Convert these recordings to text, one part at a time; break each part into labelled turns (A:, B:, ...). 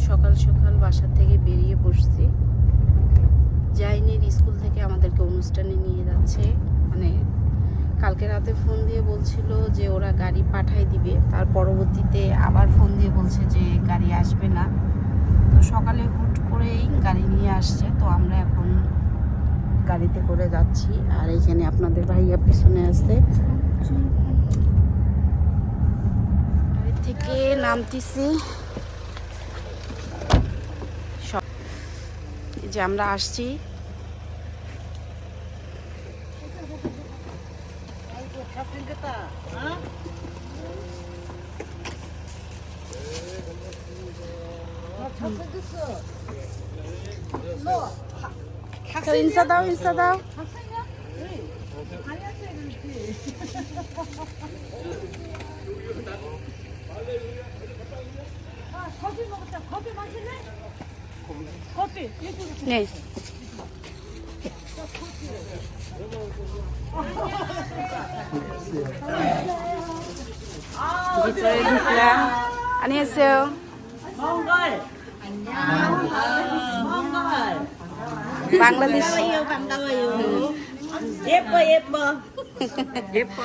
A: সকাল সকাল বাসা থেকে বেরিয়ে পড়ছি। জাইনের স্কুল থেকে আমাদেরকে অনুষ্ঠানে নিয়ে যাচ্ছে। মানে কালকে রাতে ফোন দিয়ে বলছিল যে ওরা গাড়ি পাঠাই দিবে, তার পরবর্তীতে আবার ফোন দিয়ে বলছে যে গাড়ি আসবে না। তো সকালে হুট করেই গাড়ি নিয়ে আসছে, তো আমরা এখন গাড়িতে করে যাচ্ছি। আর এইখানে আপনাদের ভাইয়া পিছনে আসছে। গাড়ি থেকে নামতেছি, যে আমরা আসছি। ইনসা দাও, ইনসা দাও। নেই ভিতরে ঢুকলাম। 안녕하세요. বাংলাদেশ।
B: 예뻐 예뻐 예뻐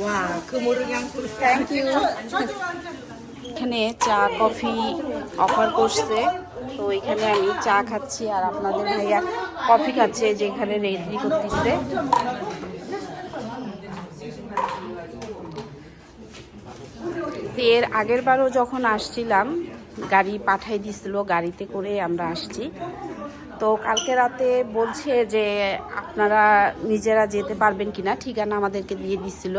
B: 와 그 모르게
A: thank you. এখানে চা কফি অফার করছে, তো এখানে আমি চা খাচ্ছি আর আপনাদের ভাইয়া কফি খাচ্ছে, যেখানে রেডি করতেছে। এর আগের বারও যখন আসছিলাম গাড়ি পাঠাই দিছিল, গাড়িতে করে আমরা আসছি। তো কালকে রাতে বলছে যে আপনারা নিজেরা যেতে পারবেন কিনা, ঠিকানা আমাদেরকে দিয়ে দিছিল।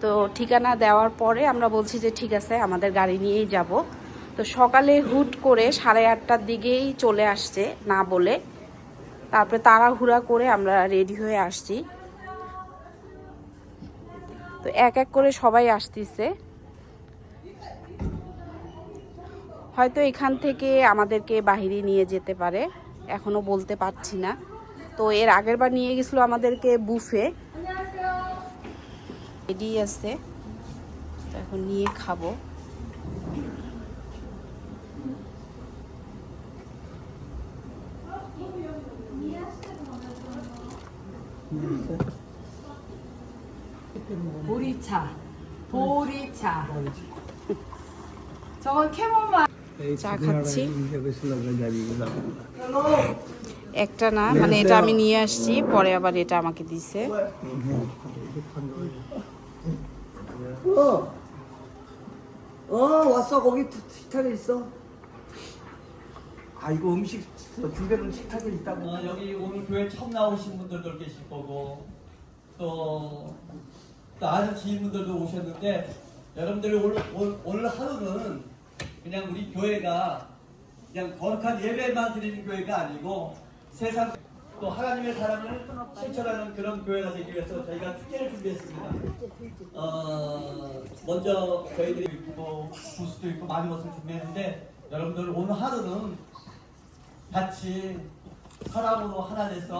A: তো ঠিকানা দেওয়ার পরে আমরা বলছি যে ঠিক আছে, আমাদের গাড়ি নিয়েই যাব। তো সকালে হুট করে 8:30টার দিকেই চলে আসছে না বলে, তারপরে তাড়াহুড়া করে আমরা রেডি হয়ে আসছি। তো এক এক করে সবাই আসতেছে। হয়তো এখান থেকে আমাদেরকে বাহিরে নিয়ে যেতে পারে, এখনো বলতে পারছি না। তো এর আগের বার নিয়ে গেছিল আমাদেরকে বুফে, রেডি আছে, তো এখন নিয়ে খাবো।
C: 보리차, 보리차. 저건 캐몬마.
A: চা খাচ্ছি। একটা না, মানে এটা আমি নিয়ে আসছি, পরে আবার এটা আমাকে দিছে।
B: 왔어 거기 식탁에 있어 아 이거 음식 준비해놓은 식탁에 있다고
D: 여기 오늘 교회 처음 나오신 분들도 계실 거고 또 아는 지인분들도 오셨는데 여러분들이 오늘 하루는 그냥 우리 교회가 그냥 거룩한 예배만 드리는 교회가 아니고 세상 또 하나님의 사랑을 실천하는 그런 교회가 되기 위해서 저희가 축제를 준비했습니다. 먼저 저희들이 있고 부스도 있고 많은 것을 준비했는데 여러분들 오늘 하루는 같이 사랑으로 하나 돼서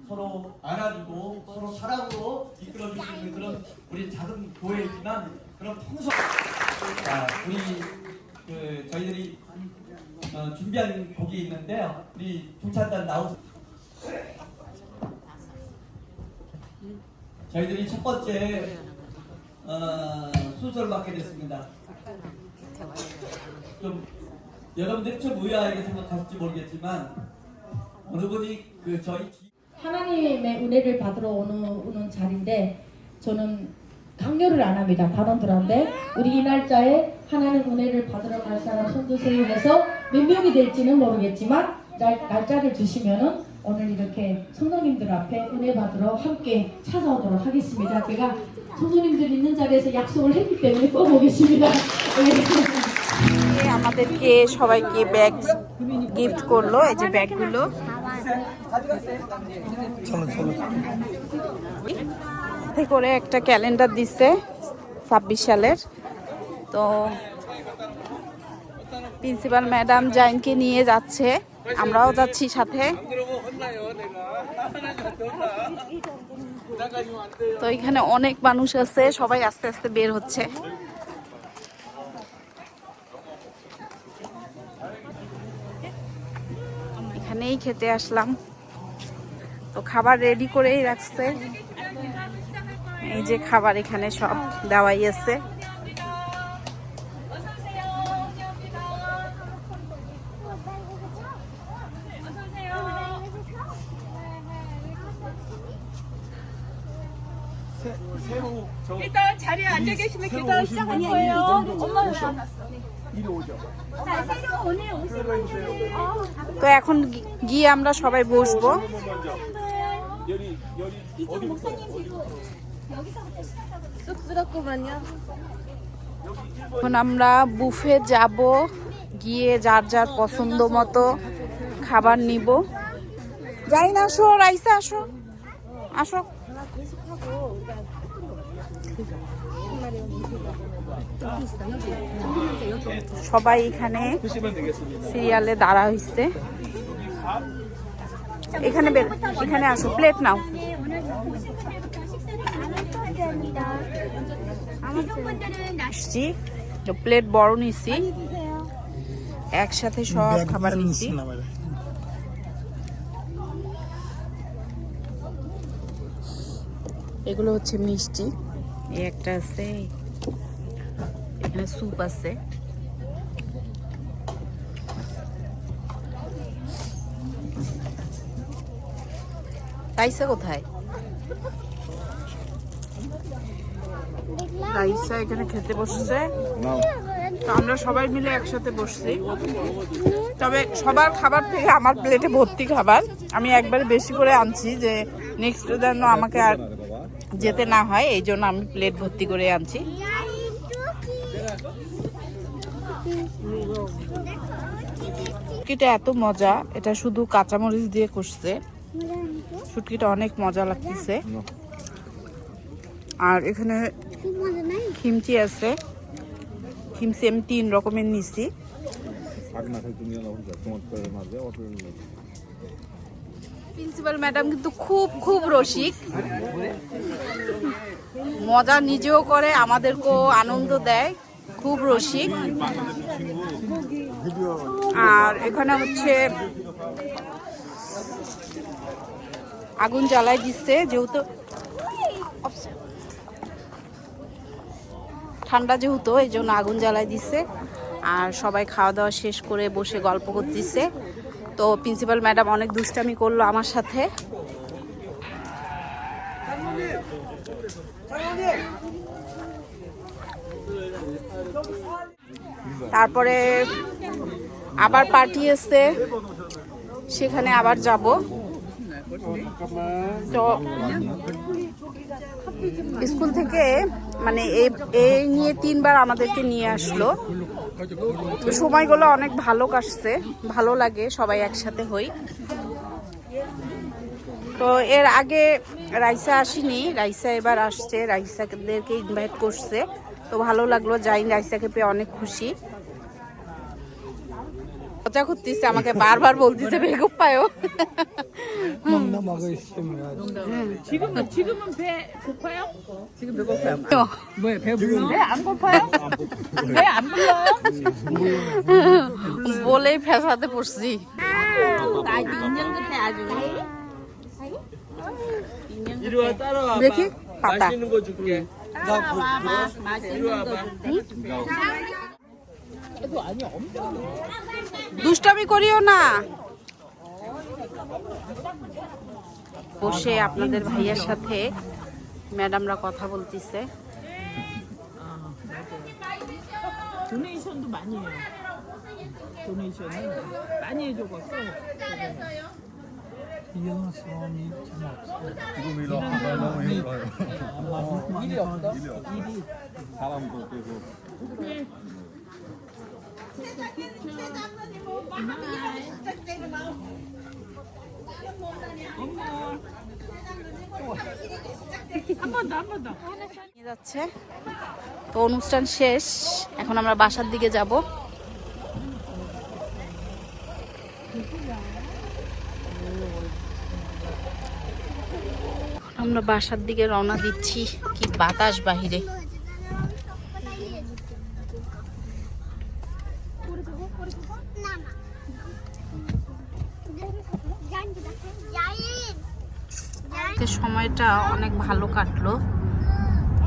D: 서로 안아주고 서로 사랑으로 이끌어줄 수 있는 그런 우리 작은 교회이지만 그런 풍성 우리 저희들이 준비한 곡이 있는데요. 우리 중찬단 나오세요. 저희들이 첫 번째 순서를 맡게 됐습니다. 좀 여러분들이 좀 의아하게 생각하실지 모르겠지만 어느 분이 저희
E: 하나님의 은혜를 받으러 오는 자리인데 저는 강요를 안 합니다. 단원들한테 우리 이 날짜에 하나님 은혜를 받으러 갈 사람 손드세요 해서 몇 명이 될지는 모르겠지만 날짜를 주시면은 오늘 이렇게 성도님들 앞에 은혜 받으러 함께 찾아오도록 হাগিসিমিদা। 제가 성도님들 있는 자리에서 약속을 했기 때문에 꼭 오겠습니다.
A: আমাদেরকে সবাইকে ব্যাগ গিফট করলো, এই যে ব্যাগগুলো। করে একটা ক্যালেন্ডার দিচ্ছে 26 সালের। তো প্রিন্সিপাল ম্যাডাম জাইনকে নিয়ে যাচ্ছে, আমরাও যাচ্ছি সাথে। তো এখানে অনেক মানুষ আছে, সবাই আস্তে আস্তে বের হচ্ছে। এখানেই খেতে আসলাম। তো খাবার রেডি করেই রাখছে, এই যে খাবার এখানে সব দেওয়াই আছে।
C: 일단 자리에 앉아 계시면 계단 시작할 거예요. 엄마는 안 왔어. 자, 새로 오늘 오시면
A: তো এখন গিয়ে আমরা সবাই বসবো।
C: 이쪽 목사님 뒤로 여기서부터 시작하거든요. 쑥스럽구만요.
A: এখন আমরা বুফে যাব, গিয়ে যার যার পছন্দ মতো খাবার নিব। যাই না, আসো রাইসা, আসো আসো। সবাই এখানে সিরিয়ালে দাঁড়া হইছে। এখানে এখানে আসো, প্লেট নাও। আসছি, প্লেট বড় নিছি, একসাথে সব খাবার নিছি। এগুলো হচ্ছে মিষ্টি, এই একটা আছে, এখানে স্যুপ আছে। রাইসা কোথায়? রাইসা এখানে খেতে বসছে। তো আমরা সবাই মিলে একসাথে বসছি। তবে সবার খাবার থেকে আমার প্লেটে ভর্তি খাবার। আমি একবারে বেশি করে আনছি, যে নেক্সট যেন আমাকে আর যেতে না হয়, এই জন্য আমি প্লেট ভর্তি করে আনছি। শুটকিটা এত মজা, এটা শুধু কাঁচামরিচ দিয়ে করছে। শুটকিটা অনেক মজা লাগতেছে। আর এখানে খিমচি আছে, খিমচি আমি 3 রকমের নিছি। প্রিন্সিপাল ম্যাডাম কিন্তু খুব খুব রসিক, মজা নিজেও করে, আমাদেরকেও আনন্দ দেয়, খুব রসিক। আর এখানে হচ্ছে আগুন জ্বালাই দিচ্ছে, যেহেতু ঠান্ডা, যেহেতু এই জন্য আগুন জ্বালাই দিচ্ছে। আর সবাই খাওয়া দাওয়া শেষ করে বসে গল্প করতেছে। তো প্রিন্সিপাল ম্যাডাম অনেক দুষ্টামি করলো আমার সাথে। তারপরে আবার পার্টি আছে, সেখানে আবার যাব। তো স্কুল থেকে মানে এই নিয়ে 3 বার আমাদেরকে নিয়ে আসলো। তো সময়গুলো অনেক ভালো কাটছে, ভালো লাগে, সবাই একসাথে হই। তো এর আগে রাইসা আসেনি, রাইসা এবার আসছে, রাইসাদেরকে ইনভাইট করছে। তো ভালো লাগলো, যাই, রাইসাকে পেয়ে অনেক খুশি। মজা করতেছে, আমাকে বারবার বলতেছে 배고파요 পায়ও।
C: 지금은 배 고파요? 지금 배고파요. 왜 배불러? 배안 고파요? 배 안 불러요?
A: বলেই ফেসাতে পড়ছি।
C: 나 인형 끝에 아주.
D: 이리 와, 따라와.
A: দেখি পাতা
D: 맛있는 거 줄게.
C: 따라와봐. 맛있는 거 줄게.
A: দুষ্টামি করিও না। বসে আপনাদের ভাইয়ার সাথে ম্যাডামরা কথা বলতেছে।
F: 도네이션도 많이 해요. 도네이션은 많이 해줘갖고.
B: 이런 사람이 참 없어.
G: 지금 일로 하다 너무 힘들어요.
B: 일이 없어?
G: 사람도 계속
F: 한 번 더.
A: নিয়ে যাচ্ছে। তো অনুষ্ঠান শেষ, এখন আমরা বাসার দিকে যাব। আমরা বাসার দিকে রওনা দিচ্ছি। কি বাতাস বাহিরে। আজকে সময়টা অনেক ভালো কাটলো,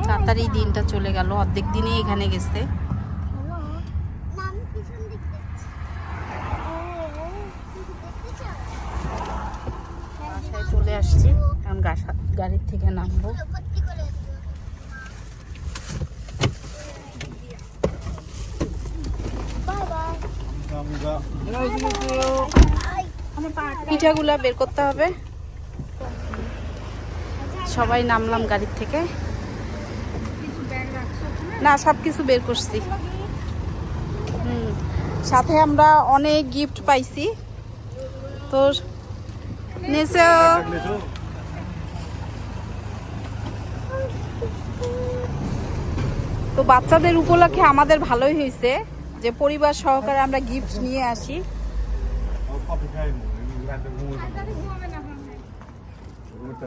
A: তাড়াতাড়ি দিনটা চলে গেল, অর্ধেক দিনই এখানে গেছে। বাসায় চলে আসছি, এখন গাড়ির থেকে নামবো। পিঠাগুলা বের করতে হবে। সবাই নামলাম গাড়ির থেকে। না, সব কিছু বের করছি। সাথে আমরা অনেক গিফট পাইছি। তো নেছো, তো বাচ্চাদের উপলক্ষে আমাদের ভালোই হয়েছে যে পরিবার সহকারে আমরা গিফট নিয়ে আসি।
G: 커피 타임. 우리한테 공을